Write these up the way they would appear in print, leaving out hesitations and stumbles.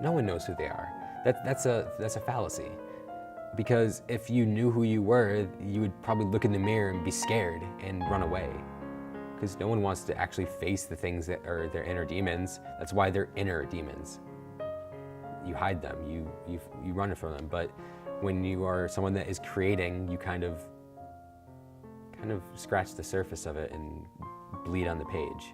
No one knows who they are. That's a fallacy. Because if you knew who you were, you would probably look in the mirror and be scared and run away. Because no one wants to actually face the things that are their inner demons. That's why they're inner demons. You hide them, you run from them. But when you are someone that is creating, you kind of scratch the surface of it and bleed on the page.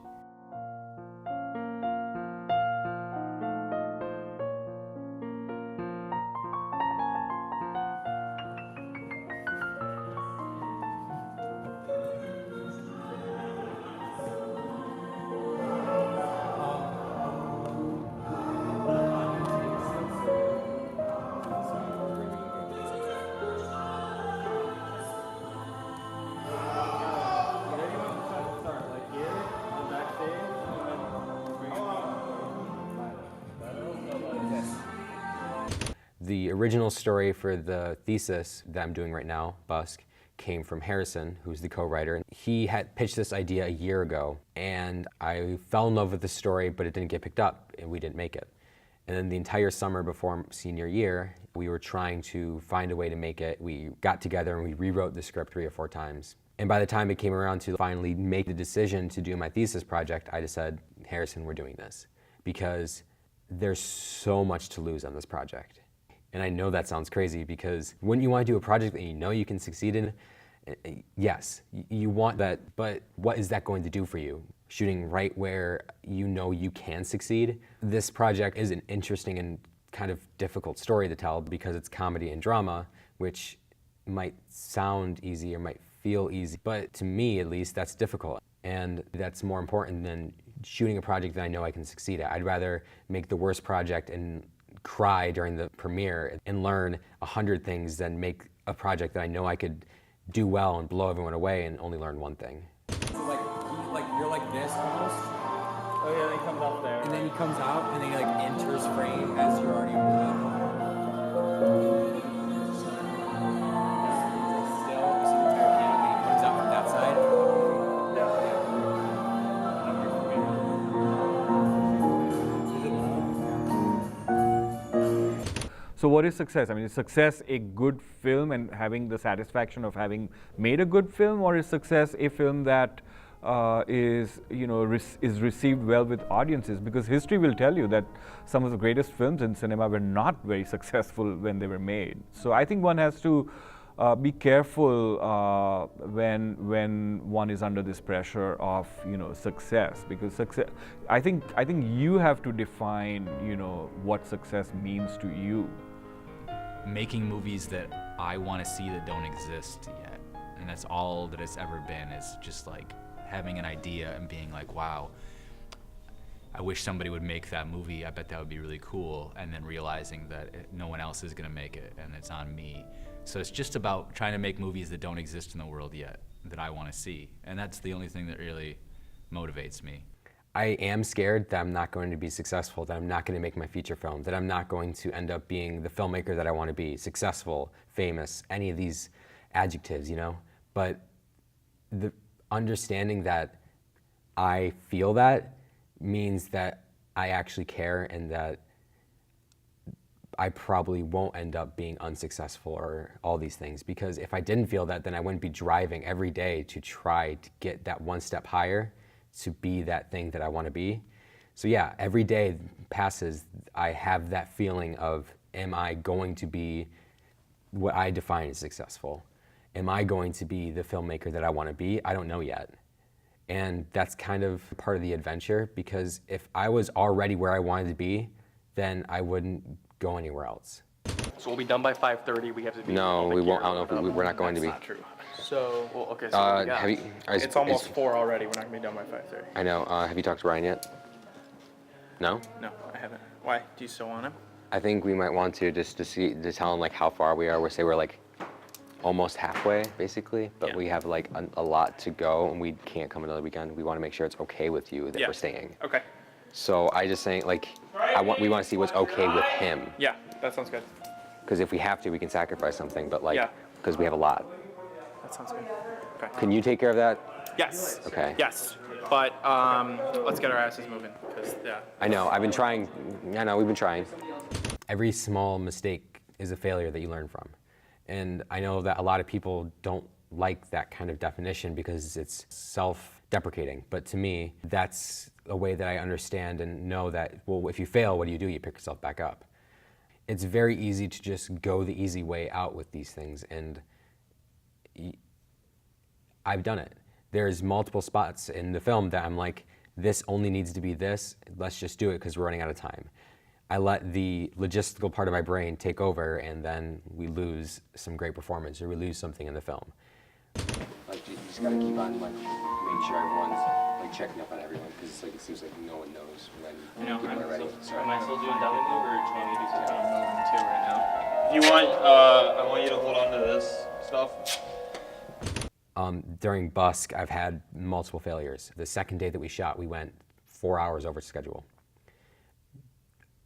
The original story for the thesis that I'm doing right now, Busk, came from Harrison, who's the co-writer. He had pitched this idea a year ago, and I fell in love with the story, but it didn't get picked up, and we didn't make it. And then the entire summer before senior year, we were trying to find a way to make it. We got together and we rewrote the script 3 or 4 times. And by the time it came around to finally make the decision to do my thesis project, I just said, Harrison, we're doing this. Because there's so much to lose on this project. And I know that sounds crazy, because wouldn't you want to do a project that you know you can succeed in? Yes, you want that, but what is that going to do for you? Shooting right where you know you can succeed? This project is an interesting and kind of difficult story to tell, because it's comedy and drama, which might sound easy or might feel easy, but to me at least, that's difficult. And that's more important than shooting a project that I know I can succeed at. I'd rather make the worst project and cry during the premiere and learn 100 things than make a project that I know I could do well and blow everyone away and only learn one thing. So you're like this almost. Oh yeah, he comes up there. And then he comes out and then he like enters frame as you're already still. You see the entire canopy. He comes out from that side. So what is success? I mean, is success a good film and having the satisfaction of having made a good film, or is success a film that is received well with audiences? Because history will tell you that some of the greatest films in cinema were not very successful when they were made. So I think one has to be careful when one is under this pressure of success, because success. I think you have to define what success means to you. Making movies that I want to see that don't exist yet, and that's all that it's ever been, is just like having an idea and being like, wow, I wish somebody would make that movie, I bet that would be really cool, and then realizing that no one else is going to make it and it's on me. So it's just about trying to make movies that don't exist in the world yet that I want to see, and that's the only thing that really motivates me. I am scared that I'm not going to be successful, that I'm not going to make my feature film, that I'm not going to end up being the filmmaker that I want to be, successful, famous, any of these adjectives, But the understanding that I feel that means that I actually care, and that I probably won't end up being unsuccessful or all these things. Because if I didn't feel that, then I wouldn't be driving every day to try to get that one step higher, to be that thing that I want to be. So yeah, every day passes, I have that feeling of, am I going to be what I define as successful? Am I going to be the filmmaker that I want to be? I don't know yet. And that's kind of part of the adventure, because if I was already where I wanted to be, then I wouldn't go anywhere else. So we'll be done by 5:30. We have to be. No, we won't. I don't know if we're not going to be. That's not true. So, well, okay. So what we got? It's almost 4 already. We're not gonna be done by 5:30. I know. Have you talked to Ryan yet? No? No, I haven't. Why? Do you still want him? I think we might want to, just to tell him like how far we are. We'll say we're like almost halfway, basically, but Yeah. we have like a lot to go, and we can't come another weekend. We want to make sure it's okay with you that Yeah. we're staying. Okay. So I just saying, like, we want to see what's okay with him. Yeah, that sounds good. Because if we have to, we can sacrifice something, but like, Yeah. because we have a lot. That sounds good. Okay. Can you take care of that? Yes. Okay. Yes. But let's get our asses moving, because yeah. I know, I've been trying. I know, we've been trying. every small mistake is a failure that you learn from. And I know that a lot of people don't like that kind of definition because it's self-deprecating. But to me, that's a way that I understand and know that, well, if you fail, what do? You pick yourself back up. It's very easy to just go the easy way out with these things, and I've done it. There's multiple spots in the film that I'm like, this only needs to be this, let's just do it because we're running out of time. I let the logistical part of my brain take over, and then we lose some great performance, or we lose something in the film. Like, you just gotta keep on, like, making sure everyone's, like, checking up on everyone, because it's like, it seems like no one knows when people are ready. Am I still doing dummy move, or do you want me to do something moving too right now? If you want, I want you to hold on to this stuff. During Busk, I've had multiple failures. The second day that we shot, we went 4 hours over schedule.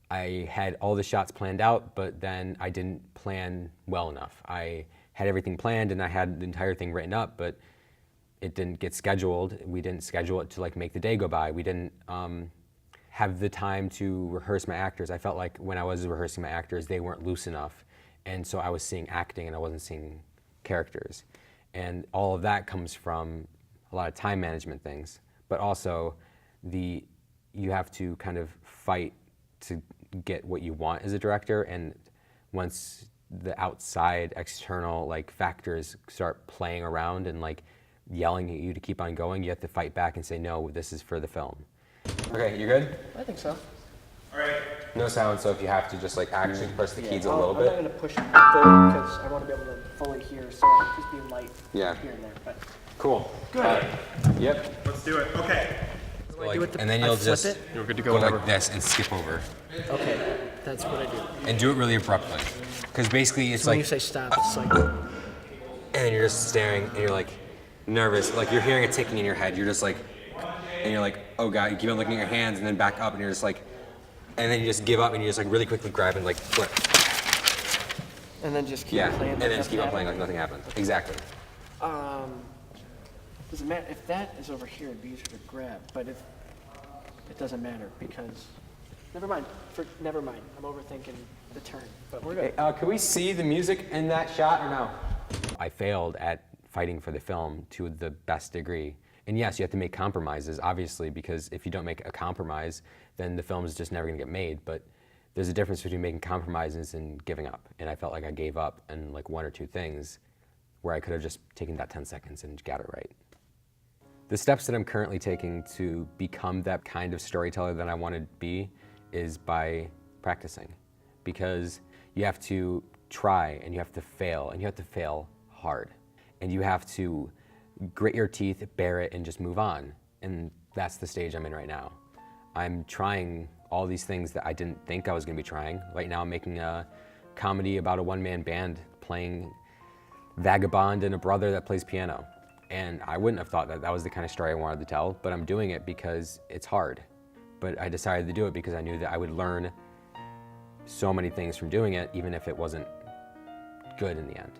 I had all the shots planned out, but then I didn't plan well enough. I had everything planned and I had the entire thing written up, but it didn't get scheduled. We didn't schedule it to like make the day go by. We didn't have the time to rehearse my actors. I felt like when I was rehearsing my actors, they weren't loose enough. And so I was seeing acting and I wasn't seeing characters. And all of that comes from a lot of time management things, but also you have to kind of fight to get what you want as a director, and once the outside external like factors start playing around and like yelling at you to keep on going, you have to fight back and say, no, this is for the film. Okay, you good? I think so. All right. No sound, so if you have to just like actually press the keys a little bit. I'm not going to push forward because I want to be able to fully hear, so I'll just be light here and there. But Cool. Good. Yep. Let's do it. Okay. And then you'll just You're good to go like this and skip over. okay, that's what I do. And do it really abruptly. Because basically it's So when like, you say stop, it's like, and then you're just staring and you're like nervous, like you're hearing a ticking in your head. You're just like, and you're like, oh God, you keep on looking at your hands and then back up and you're just like, and then you just give up and you just like really quickly grab and like flip. and then just keep playing. And then just keep on playing like nothing happened. Exactly. Does it matter if that is over here? It'd be easier to grab, but if it doesn't matter because never mind. Never mind. I'm overthinking the turn, but we're good. Can we see the music in that shot or no? I failed at fighting for the film to the best degree. And yes, you have to make compromises, obviously, because if you don't make a compromise, then the film is just never gonna get made. But there's a difference between making compromises and giving up. And I felt like I gave up on like one or two things where I could have just taken that 10 seconds and got it right. The steps that I'm currently taking to become that kind of storyteller that I want to be is by practicing. Because you have to try and you have to fail, and you have to fail hard. And you have to grit your teeth, bear it, and just move on. And that's the stage I'm in right now. I'm trying all these things that I didn't think I was going to be trying. Right now I'm making a comedy about a one-man band playing vagabond and a brother that plays piano. And I wouldn't have thought that that was the kind of story I wanted to tell, but I'm doing it because it's hard. But I decided to do it because I knew that I would learn so many things from doing it, even if it wasn't good in the end.